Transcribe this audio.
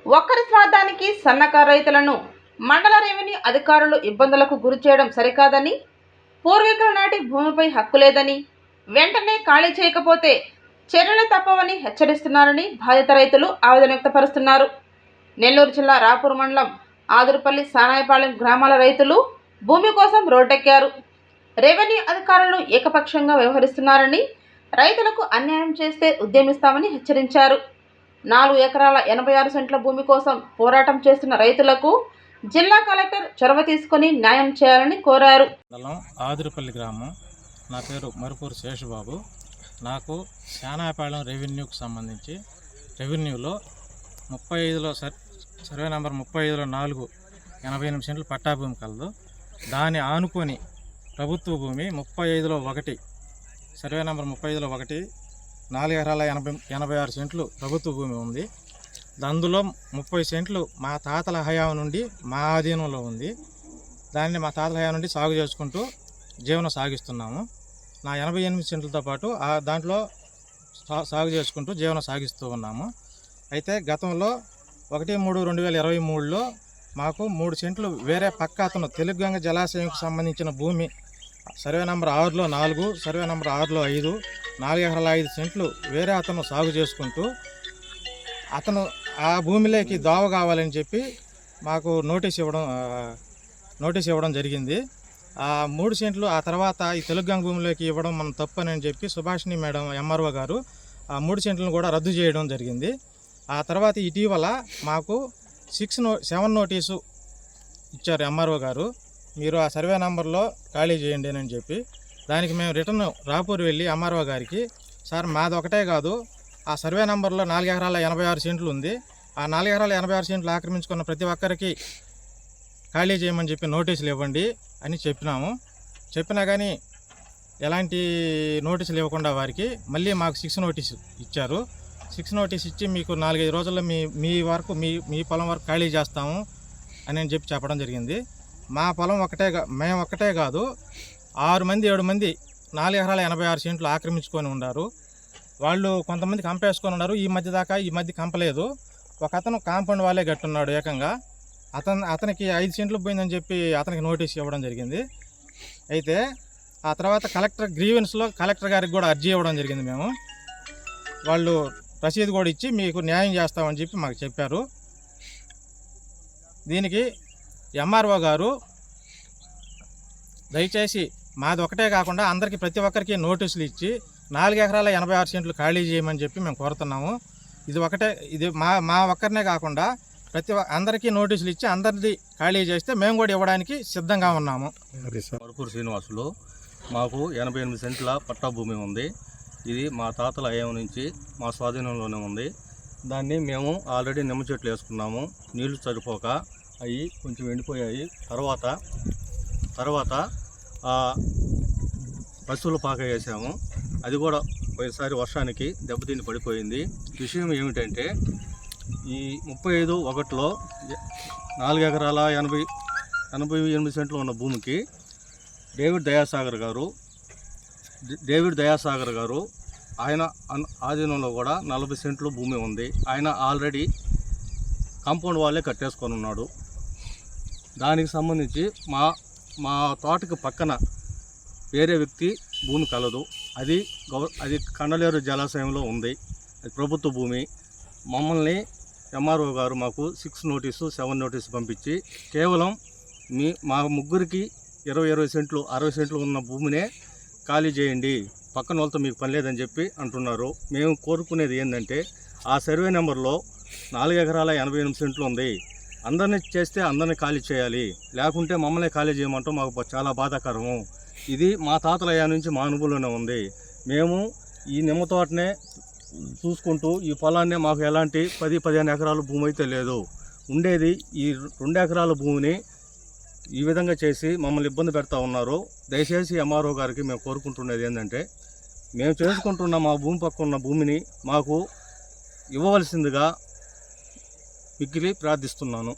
ఒక్కరి స్వార్థానికి సన్నకారు రైతులను మండల రెవెన్యూ అధికారులు ఇబ్బందులకు గురి చేయడం సరికాదని, పూర్వీకుల నాటి భూమిపై హక్కు లేదని, వెంటనే ఖాళీ చేయకపోతే చర్యలు తప్పవని హెచ్చరిస్తున్నారని బాధిత రైతులు ఆవేదన వ్యక్తపరుస్తున్నారు. నెల్లూరు జిల్లా రాపూర్ మండలం ఆదురుపల్లి, సానాయపాలెం గ్రామాల రైతులు భూమి కోసం రోడ్డెక్కారు. రెవెన్యూ అధికారులు ఏకపక్షంగా వ్యవహరిస్తున్నారని, రైతులకు అన్యాయం చేస్తే ఉద్యమిస్తామని హెచ్చరించారు. 4 ఎకరాల 86 సెంట్ల భూమి కోసం పోరాటం చేస్తున్న రైతులకు జిల్లా కలెక్టర్ చొరవ తీసుకొని న్యాయం చేయాలని కోరారు. ఆదురుపల్లి గ్రామం. నా పేరు మరుపూరు శేషబాబు. నాకు శానాయపాలెం రెవెన్యూకి సంబంధించి రెవెన్యూలో 35లో సర్వే నెంబర్ 35లో 4 88 సెంట్లు పట్టా భూమి కలదు. దాన్ని ఆనుకొని ప్రభుత్వ భూమి 35లో 1 సర్వే నెంబర్ 35లో 1 4 ఎకరాల 86 సెంట్లు ప్రభుత్వ భూమి ఉంది. అందులో 30 సెంట్లు మా తాతల హయాం నుండి మా ఆధీనంలో ఉంది. దాన్ని మా తాతల హయాం నుండి సాగు చేసుకుంటూ జీవనం సాగిస్తున్నాము. నా 88 సెంట్లతో పాటు దాంట్లో సాగు చేసుకుంటూ జీవనం సాగిస్తూ ఉన్నాము. అయితే గతంలో 1/3/2023లో మాకు 3 సెంట్లు వేరే పక్క అతను తెలుగుగంగ జలాశయంకి సంబంధించిన భూమి సర్వే నెంబర్ 6లో 4, సర్వే నెంబర్ 6లో 5, 4 ఎకరాల 5 సెంట్లు వేరే అతను సాగు చేసుకుంటూ అతను ఆ భూమిలోకి దోవ కావాలని చెప్పి మాకు నోటీస్ ఇవ్వడం జరిగింది. ఆ 3 సెంట్లు ఆ తర్వాత ఈ తెలుగుగంగ భూమిలోకి ఇవ్వడం మనం తప్పని చెప్పి సుభాషిణి మేడం ఎంఆర్ఓ గారు ఆ 3 సెంట్లను కూడా రద్దు చేయడం జరిగింది. ఆ తర్వాత ఇటీవల మాకు 7 నోటీసు ఇచ్చారు ఎంఆర్ఓ గారు. మీరు ఆ సర్వే నెంబర్లో ఖాళీ చేయండి అని చెప్పి. దానికి మేము రిటర్న్ రాపూర్ వెళ్ళి ఎంఆర్ఓ గారికి, సార్ మాది ఒకటే కాదు, ఆ సర్వే నెంబర్లో 4 ఎకరాల 86 సెంట్లు ఉంది, ఆ 4 ఎకరాల 86 సెంట్లు ఆక్రమించుకున్న ప్రతి ఒక్కరికి ఖాళీ చేయమని చెప్పి నోటీసులు ఇవ్వండి అని చెప్పినా కానీ ఎలాంటి నోటీసులు ఇవ్వకుండా వారికి మళ్ళీ మాకు 6 నోటీసు ఇచ్చారు. 6 నోటీస్ ఇచ్చి మీకు 4-5 రోజుల్లో మీ పొలం వరకు ఖాళీ చేస్తాము అని చెప్పి చెప్పడం జరిగింది. మా పొలం మేము ఒక్కటే కాదు, 6 మంది 7 మంది 4 ఎకరాల 86 సెంట్లు ఆక్రమించుకొని ఉన్నారు. వాళ్ళు కొంతమంది కంపేసుకొని ఉన్నారు. ఈ మధ్య కంపలేదు. ఒక అతను కాంపౌండ్ వాళ్ళే కట్టున్నాడు ఏకంగా. అతనికి 5 సెంట్లు పోయిందని చెప్పి అతనికి నోటీస్ ఇవ్వడం జరిగింది. అయితే ఆ తర్వాత గ్రీవెన్స్లో కలెక్టర్ గారికి కూడా అర్జీ ఇవ్వడం జరిగింది. మేము వాళ్ళు రసీదు కూడా ఇచ్చి మీకు న్యాయం చేస్తామని చెప్పి మాకు చెప్పారు. దీనికి ఎంఆర్ఓ గారు దయచేసి మాది ఒకటే కాకుండా అందరికీ ప్రతి ఒక్కరికి నోటీసులు ఇచ్చి 4 ఎకరాల 86 సెంట్లు ఖాళీ చేయమని చెప్పి మేము కోరుతున్నాము. ఇది మా ఒక్కరినే కాకుండా అందరికీ నోటీసులు ఇచ్చి అందరిది ఖాళీ చేస్తే మేము కూడా ఇవ్వడానికి సిద్ధంగా ఉన్నాము. మరుపూరు శ్రీనివాసులు. మాకు 88 సెంట్ల పట్టా భూమి ఉంది. ఇది మా తాతల హయాం నుంచి మా స్వాధీనంలోనే ఉంది. దాన్ని మేము ఆల్రెడీ నిమ్మ చెట్లు వేసుకున్నాము. నీళ్లు సరిపోక అవి కొంచెం ఎండిపోయాయి. తర్వాత పశువుల పాక వేసాము. అది కూడా పోయినసారి వర్షానికి దెబ్బతిని పడిపోయింది. విషయం ఏమిటంటే ఈ 35/1లో 4 ఎకరాల 88 సెంట్లు ఉన్న భూమికి డేవిడ్ దయాసాగర్ గారు ఆయన ఆధీనంలో కూడా 40 సెంట్లు భూమి ఉంది. ఆయన ఆల్రెడీ కాంపౌండ్ వాళ్ళే కట్టేసుకొని ఉన్నాడు. దానికి సంబంధించి మా తోటకి పక్కన వేరే వ్యక్తి భూమి కలదు. అది కండలేరు జలాశయంలో ఉంది. అది ప్రభుత్వ భూమి. మమ్మల్ని ఎంఆర్ఓ గారు మాకు 6 నోటీసు 7 నోటీసు పంపించి కేవలం మా ముగ్గురికి 20 సెంట్లు 60 సెంట్లు ఉన్న భూమినే ఖాళీ చేయండి, పక్కన వాళ్ళతో మీకు పని లేదని చెప్పి అంటున్నారు. మేము కోరుకునేది ఏంటంటే ఆ సర్వే నెంబర్లో 4 ఎకరాల 88 సెంట్లు ఉంది. అందరినీ చేస్తే అందరినీ ఖాళీ చేయాలి, లేకుంటే మమ్మల్ని ఖాళీ చేయమంటాం. మాకు చాలా బాధాకరము. ఇది మా తాతల హయాం నుంచి మా అనుభవంలోనే ఉంది. మేము ఈ నిమ్మ తోటనే చూసుకుంటూ ఈ పొలాన్నే, మాకు ఎలాంటి 10-15 ఎకరాల భూమి అయితే లేదు. ఉండేది ఈ 2 ఎకరాల భూమిని ఈ విధంగా చేసి మమ్మల్ని ఇబ్బంది పెడతా ఉన్నారు. దయచేసి ఎంఆర్ఓ గారికి మేము కోరుకుంటున్నది ఏంటంటే మేము చేసుకుంటున్న మా భూమి పక్క ఉన్న భూమిని మాకు ఇవ్వవలసిందిగా మిక్కిలి ప్రార్థిస్తున్నాను.